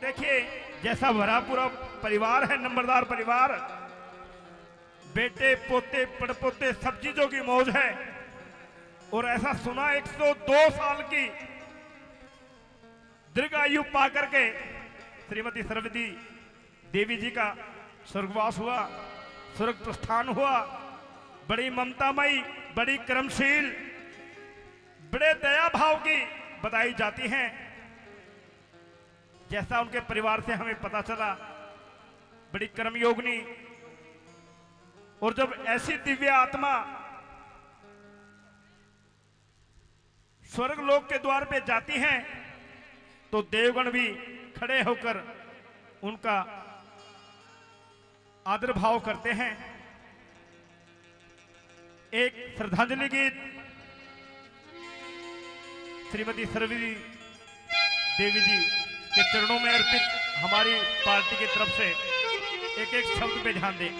देखिए जैसा भरा पूरा परिवार है, नंबरदार परिवार, बेटे पोते पड़पोते सब चीजों की मौज है। और ऐसा सुना 102 साल की दीर्घ आयु पा करके श्रीमती सरस्वती देवी जी का स्वर्गवास हुआ, स्वर्ग प्रस्थान हुआ। बड़ी ममतामयी, बड़ी कर्मशील, बड़े दया भाव की बताई जाती हैं। जैसा उनके परिवार से हमें पता चला, बड़ी कर्मयोगिनी। और जब ऐसी दिव्य आत्मा स्वर्ग लोक के द्वार पे जाती हैं तो देवगण भी खड़े होकर उनका आदर भाव करते हैं। एक श्रद्धांजलि गीत श्रीमती सरस्वती देवी जी के चरणों में अर्पित हमारी पार्टी की तरफ से एक एक शब्द पे ध्यान दें।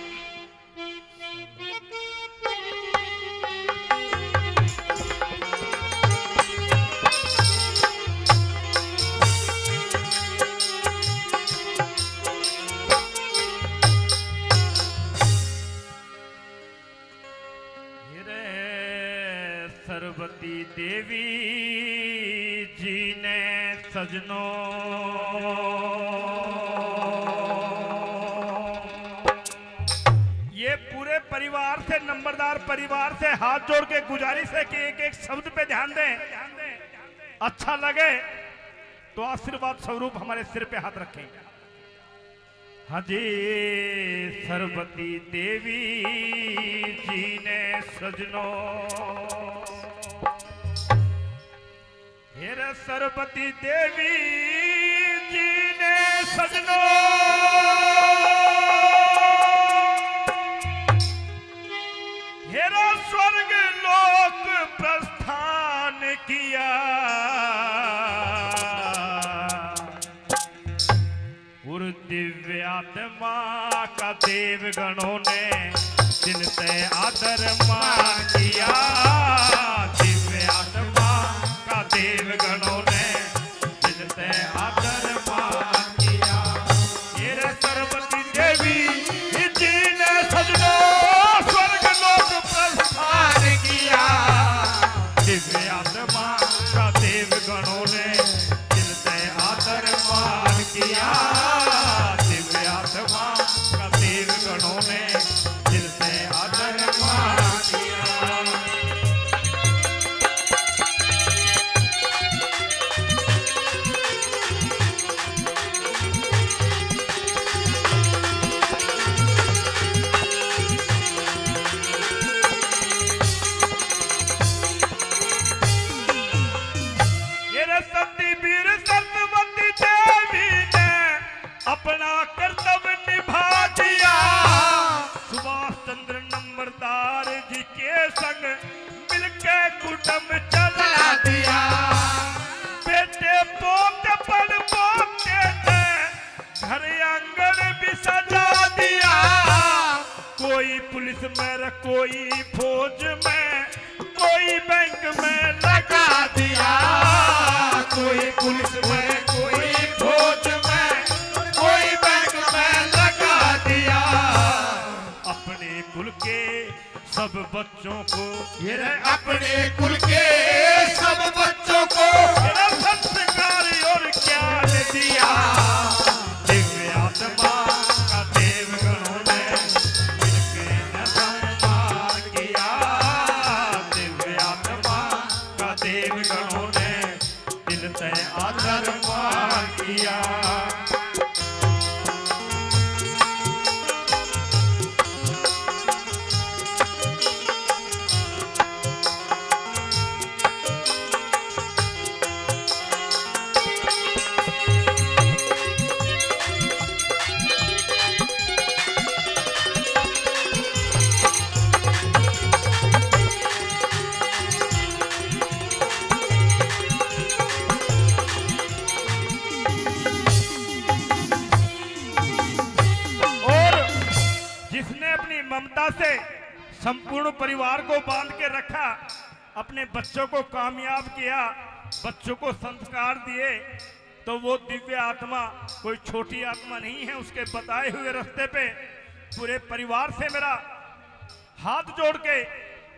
सरस्वती देवी जी ने सजनों ये पूरे परिवार से, नंबरदार परिवार से हाथ जोड़ के गुजारिश है कि एक एक शब्द पे ध्यान दें। अच्छा लगे तो आशीर्वाद स्वरूप हमारे सिर पे हाथ रखें। हाँ जी, सरस्वती देवी जी ने सजनों, हेरे सरस्वती देवी जी ने सजनों, हेरा स्वर्ग लोक प्रस्थान किया। और दिव्य आत्मा का देवगणों ने दिल से आदर मान किया। दिव्य आत्मा का देवगणों ने दिल से आदर मान किया। ये सरस्वती देवी जी ने सजनों स्वर्ग लोक प्रस्थान किया। दिव्य आत्मा का देवगणों ने दिल से आदर मान किया। दिव्य आत्मा का देवगणों ने दिल से आदर मान किया। अपना कर्तव्य निभा दिया। सुभाष चंद्र नंबरदार जी के संग मिलके कुटुंब चला दिया। बेटे पोते पड़ पोते थे, घर आंगन भी सजा दिया। कोई पुलिस में, कोई फौज में, कोई बैंक में लगा दिया। कोई पुलिस में, कोई फौज में, कोई बैंक में लगा दिया। अपने कुल के सब बच्चों को, ये अपने कुल के सब बच्चों को संस्कार और ज्ञान दिया। दिव्य आत्मा का देवगणों ने मिलके सम्मान किया। दिव्य आत्मा का देवगणों ने दिल से आदर मान किया। ममता से संपूर्ण परिवार को बांध के रखा, अपने बच्चों को कामयाब किया, बच्चों को संस्कार दिए, तो वो दिव्य आत्मा कोई छोटी आत्मा नहीं है। उसके बताए हुए रास्ते पे पूरे परिवार से मेरा हाथ जोड़ के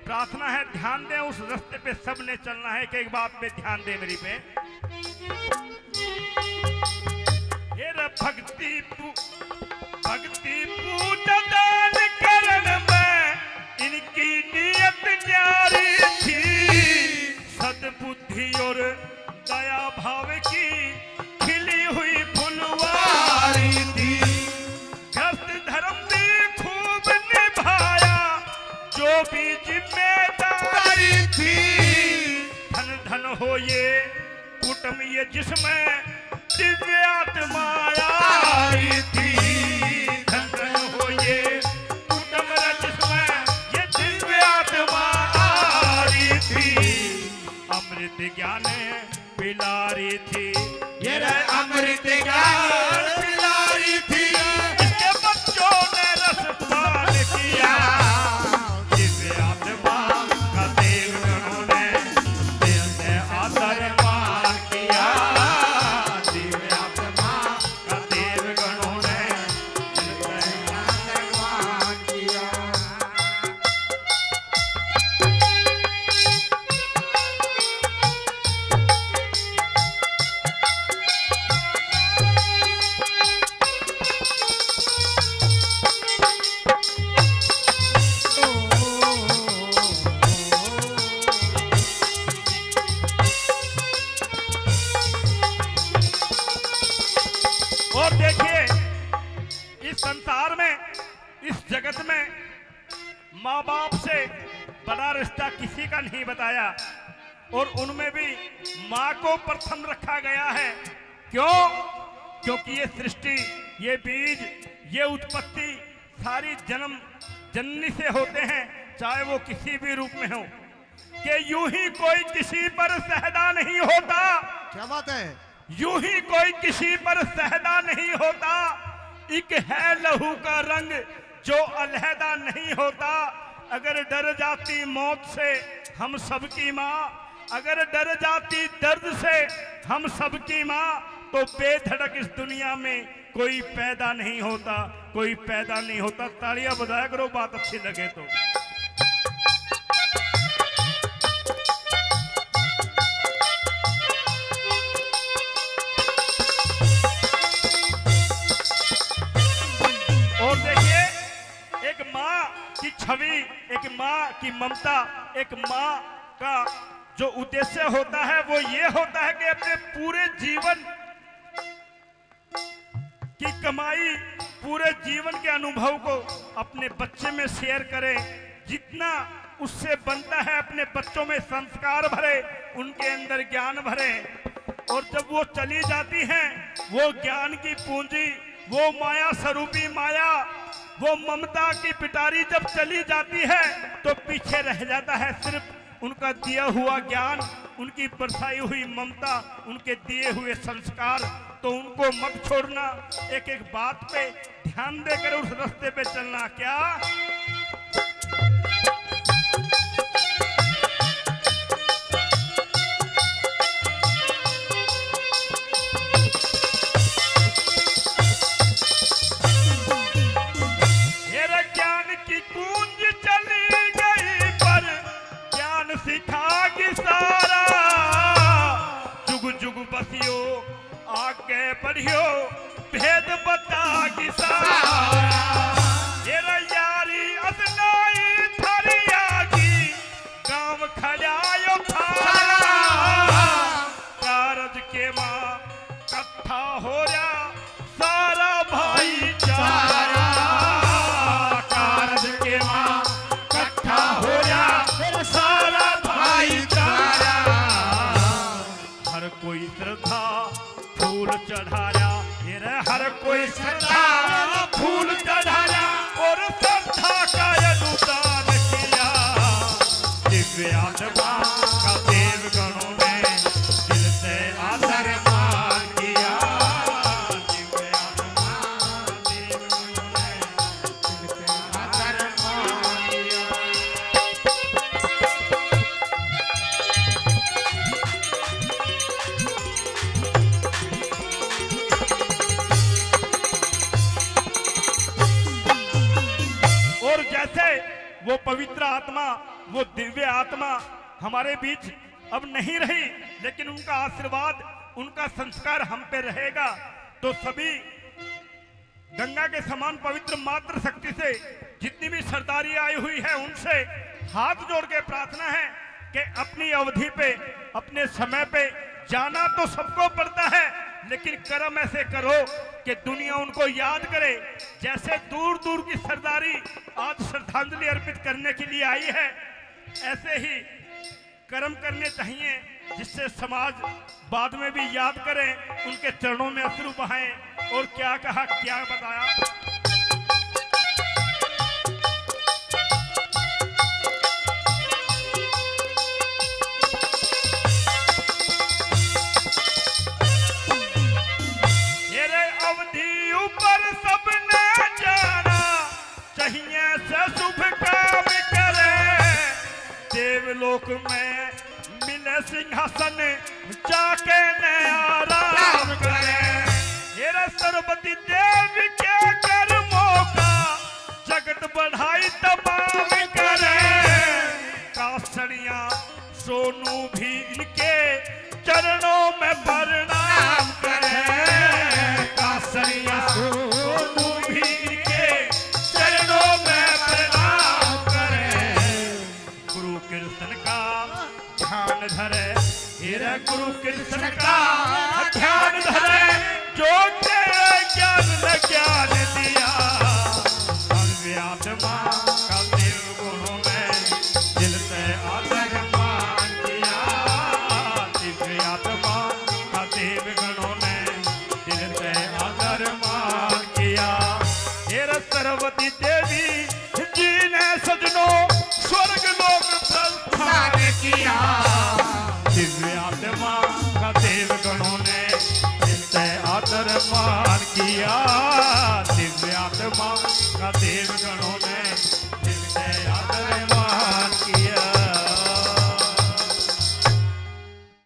प्रार्थना है, ध्यान दें उस रास्ते पे सबने चलना है। कि एक बात पे ध्यान दे मेरी पे, भक्ति पूजा दान करण में इनकी नियत न्यारी थी, सद्बुद्धि और दया भाव की खिली हुई फुलवारी थी। ग्रस्त धर्म ने खूब निभाया जो भी जिम्मेदारी थी। धन धन हो ये कुटुंब ये जिसमें दिव्य आत्मा आई थी। धन धन हो ये कुटुंब जिसमें ये दिव्य आत्मा आई थी। अमृत ज्ञान पिला रही थी, ये अमृत ज्ञान पिला रही थी। इसके बच्चों ने रसपान किया। दिव्य आत्मा का देवगणों ने दिल से आदर मान किया। दिव्य आत्मा का देवगणों ने दिल से आदर मान किया। और देखिए इस संसार में, इस जगत में माँ बाप से बड़ा रिश्ता किसी का नहीं बताया। और उनमें भी माँ को प्रथम रखा गया है। क्यों? क्योंकि ये सृष्टि, ये बीज, ये उत्पत्ति सारी जन्म जननी से होते हैं, चाहे वो किसी भी रूप में हो। कि यूं ही कोई किसी पर सहदा नहीं होता। क्या बात है? यूं ही कोई किसी पर सहदा नहीं होता। एक है लहू का रंग जो अलहदा नहीं होता। अगर डर जाती मौत से हम सबकी माँ, अगर डर जाती दर्द से हम सबकी माँ, तो बेधड़क इस दुनिया में कोई पैदा नहीं होता, कोई पैदा नहीं होता। तालियां बजाया करो बात अच्छी लगे तो। और देखिए एक माँ की छवि, एक माँ की ममता, एक माँ का जो उद्देश्य होता है वो ये होता है कि अपने पूरे जीवन की कमाई, पूरे जीवन के अनुभव को अपने बच्चे में शेयर करें। जितना उससे बनता है अपने बच्चों में संस्कार भरे, उनके अंदर ज्ञान भरे। और जब वो चली जाती हैं, वो ज्ञान की पूंजी, वो माया स्वरूपी माया, वो ममता की पिटारी जब चली जाती है तो पीछे रह जाता है सिर्फ उनका दिया हुआ ज्ञान, उनकी बरसाई हुई ममता, उनके दिए हुए संस्कार। तो उनको मत छोड़ना। एक एक बात पे ध्यान देकर उस रास्ते पे चलना। क्या? सिखागी सारा जुग जुग बसियो, आगे बढ़ियो, भेद बतागी सारा। तेरा यारी असनाई थरिया की काम खड़ायो खारा। कारज के माँ कट्ठा हो रहा सारा भाईचारा। कारज के माँ कट्ठा हो रहा सारा भाईचारा। हर कोई श्रद्धा फूल चढ़ाया, हर कोई श्रद्धा फूल चढ़ाया और श्रद्धा का अनुदान किया। दिव्य आत्मा का देवगणों ने दिल से आदर मान किया। दिव्य आत्मा का देवगणों ने दिल से आदर मान किया। थे वो पवित्र आत्मा, वो दिव्य आत्मा हमारे बीच अब नहीं रही, लेकिन उनका आशीर्वाद, उनका संस्कार हम पे रहेगा। तो सभी गंगा के समान पवित्र मात्र शक्ति से जितनी भी सरदारी आई हुई है उनसे हाथ जोड़ के प्रार्थना है कि अपनी अवधि पे, अपने समय पे जाना तो सबको पड़ता है, लेकिन कर्म ऐसे करो कि दुनिया उनको याद करे। जैसे दूर दूर की सरदारी आज श्रद्धांजलि अर्पित करने के लिए आई है, ऐसे ही कर्म करने चाहिए जिससे समाज बाद में भी याद करे, उनके चरणों में अश्रु बहाएं। और क्या कहा, क्या बताया। अवधि ऊपर सबने जाना चाहिए से शुभ काम करे, देवलोक में मिले सिंहासन जाके नया राम करे। हेरे सरस्वती देवी के कर्मों का जगत बढ़ाई तमाम करे, कासनिया सोनू भी इनके चरणों में प्रणाम करे, कासनिया सोनू भी इनके चरणों में प्रणाम करे। गुरु कृष्ण का ध्यान धरे, हेरे गुरु कृष्ण का ध्यान धरे, जो तेरे ज्ञान ने ज्ञान दिया, दिव्य आत्मा का देव गुणों में दिल से आदर मान किया, दिव्य आत्मा का देव गणों ने दिल से आदर मान किया। हेरे सरस्वती देवी जी ने सजनों स्वर्ग लोक प्रस्थान किया, दिव्य आत्मा का देव गणों ने दिल से आदर मान किया, दिव्य आत्मा का देव गणों ने